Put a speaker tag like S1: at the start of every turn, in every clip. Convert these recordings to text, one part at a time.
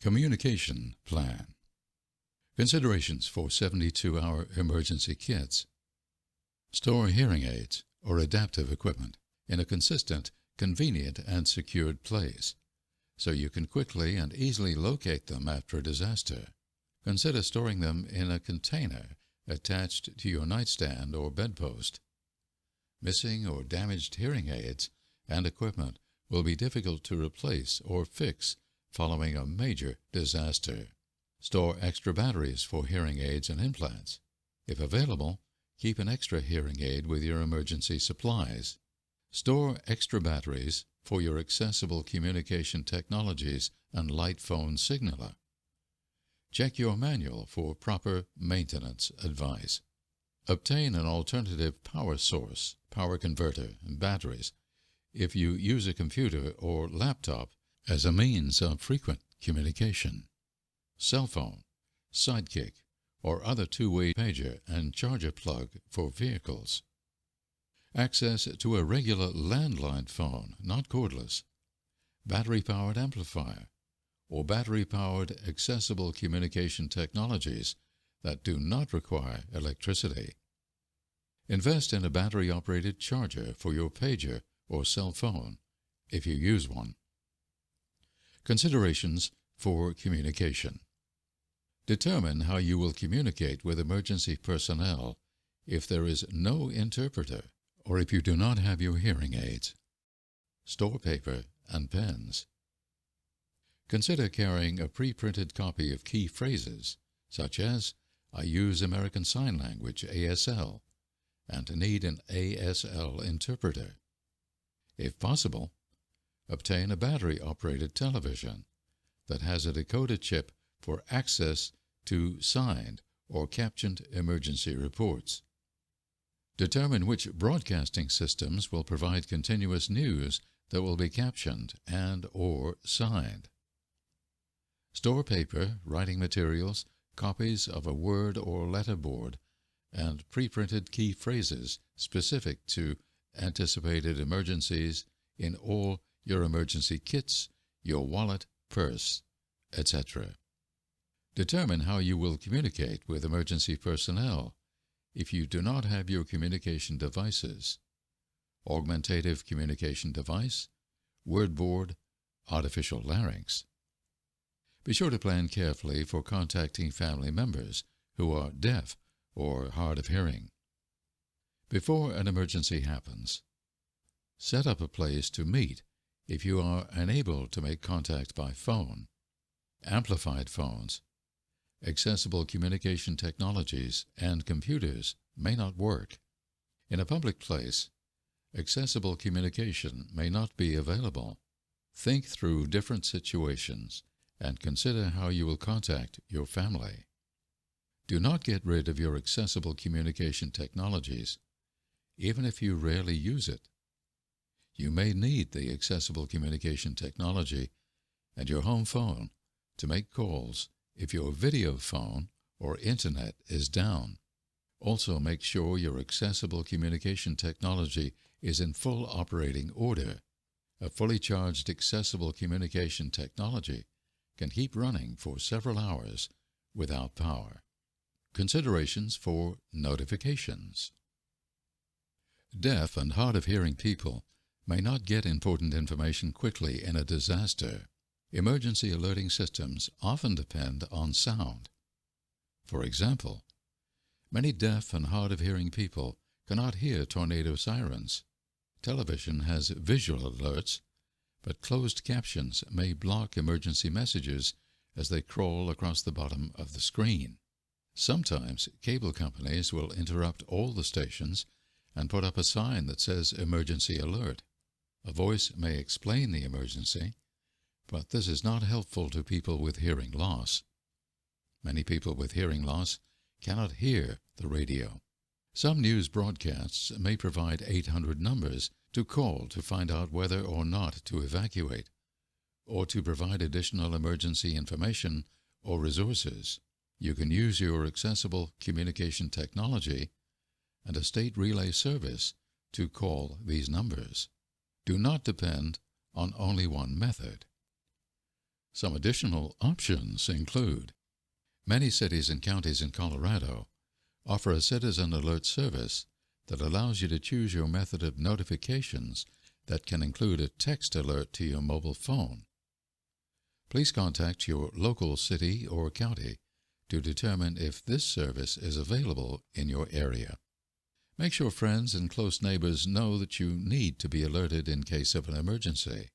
S1: Communication Plan. Considerations for 72-hour emergency kits. Store hearing aids or adaptive equipment in a consistent, convenient, and secured place, so you can quickly and easily locate them after a disaster. Consider storing them in a container attached to your nightstand or bedpost. Missing or damaged hearing aids and equipment will be difficult to replace or fix following a major disaster. Store extra batteries for hearing aids and implants. If available, keep an extra hearing aid with your emergency supplies. Store extra batteries for your accessible communication technologies and light phone signaler. Check your manual for proper maintenance advice. Obtain an alternative power source, power converter, and batteries if you use a computer or laptop as a means of frequent communication. Cell phone, sidekick, or other two-way pager and charger plug for vehicles. Access to a regular landline phone, not cordless. Battery-powered amplifier, or battery-powered accessible communication technologies that do not require electricity. Invest in a battery-operated charger for your pager or cell phone, if you use one. Considerations for communication. Determine how you will communicate with emergency personnel if there is no interpreter or if you do not have your hearing aids. Store paper and pens. Consider carrying a pre-printed copy of key phrases, such as, "I use American Sign Language, ASL, and need an ASL interpreter." If possible, obtain a battery-operated television that has a decoder chip for access to signed or captioned emergency reports. Determine which broadcasting systems will provide continuous news that will be captioned and/or signed. Store paper, writing materials, copies of a word or letter board, and pre-printed key phrases specific to anticipated emergencies in all your emergency kits, your wallet, purse, etc. Determine how you will communicate with emergency personnel if you do not have your communication devices. Augmentative communication device, word board, artificial larynx. Be sure to plan carefully for contacting family members who are deaf or hard of hearing. Before an emergency happens, set up a place to meet if you are unable to make contact by phone. Amplified phones, accessible communication technologies, and computers may not work. In a public place, accessible communication may not be available. Think through different situations and consider how you will contact your family. Do not get rid of your accessible communication technologies, even if you rarely use it. You may need the accessible communication technology and your home phone to make calls if your video phone or internet is down. Also, make sure your accessible communication technology is in full operating order. A fully charged accessible communication technology can keep running for several hours without power. Considerations for notifications. Deaf and hard of hearing people may not get important information quickly in a disaster. Emergency alerting systems often depend on sound. For example, many deaf and hard of hearing people cannot hear tornado sirens. Television has visual alerts, but closed captions may block emergency messages as they crawl across the bottom of the screen. Sometimes cable companies will interrupt all the stations and put up a sign that says emergency alert. A voice may explain the emergency, but this is not helpful to people with hearing loss. Many people with hearing loss cannot hear the radio. Some news broadcasts may provide 800 numbers to call to find out whether or not to evacuate, or to provide additional emergency information or resources. You can use your accessible communication technology and a state relay service to call these numbers. Do not depend on only one method. Some additional options include many cities and counties in Colorado offer a citizen alert service that allows you to choose your method of notifications that can include a text alert to your mobile phone. Please contact your local city or county to determine if this service is available in your area. Make sure friends and close neighbors know that you need to be alerted in case of an emergency.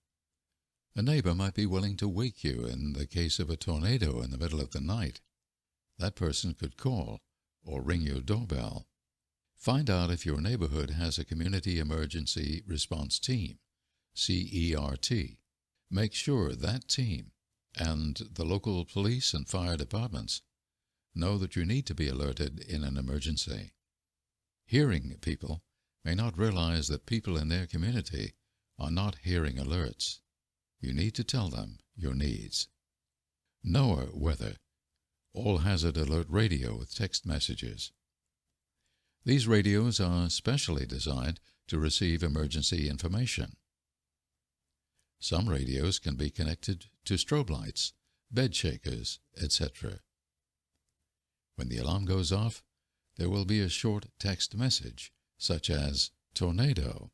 S1: A neighbor might be willing to wake you in the case of a tornado in the middle of the night. That person could call or ring your doorbell. Find out if your neighborhood has a Community Emergency Response Team, CERT. Make sure that team and the local police and fire departments know that you need to be alerted in an emergency. Hearing people may not realize that people in their community are not hearing alerts. You need to tell them your needs. NOAA weather, all hazard alert radio with text messages. These radios are specially designed to receive emergency information. Some radios can be connected to strobe lights, bed shakers, etc. When the alarm goes off, there will be a short text message, such as tornado.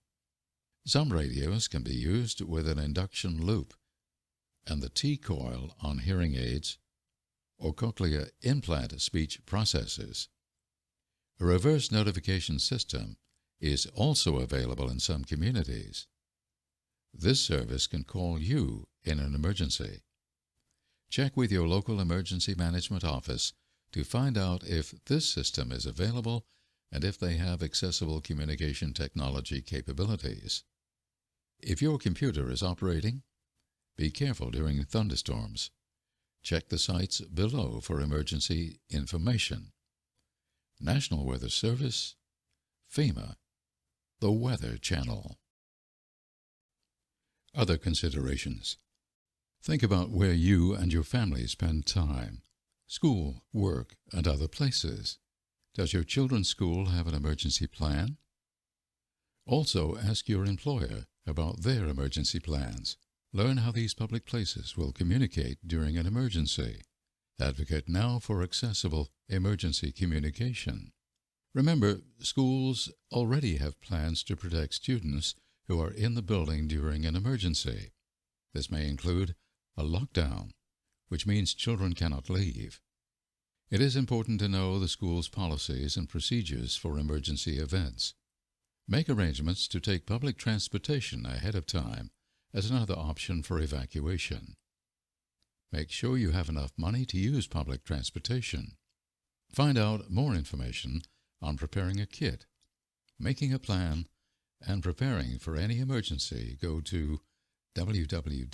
S1: Some radios can be used with an induction loop and the T-coil on hearing aids or cochlear implant speech processors. A reverse notification system is also available in some communities. This service can call you in an emergency. Check with your local emergency management office to find out if this system is available and if they have accessible communication technology capabilities. If your computer is operating, be careful during thunderstorms. Check the sites below for emergency information. National Weather Service, FEMA, the Weather Channel. Other considerations. Think about where you and your family spend time. School, work, and other places. Does your children's school have an emergency plan? Also, ask your employer about their emergency plans. Learn how these public places will communicate during an emergency. Advocate now for accessible emergency communication. Remember, schools already have plans to protect students who are in the building during an emergency. This may include a lockdown, which means children cannot leave. It is important to know the school's policies and procedures for emergency events. Make arrangements to take public transportation ahead of time as another option for evacuation. Make sure you have enough money to use public transportation. Find out more information on preparing a kit, making a plan, and preparing for any emergency. Go to www.ready.gov.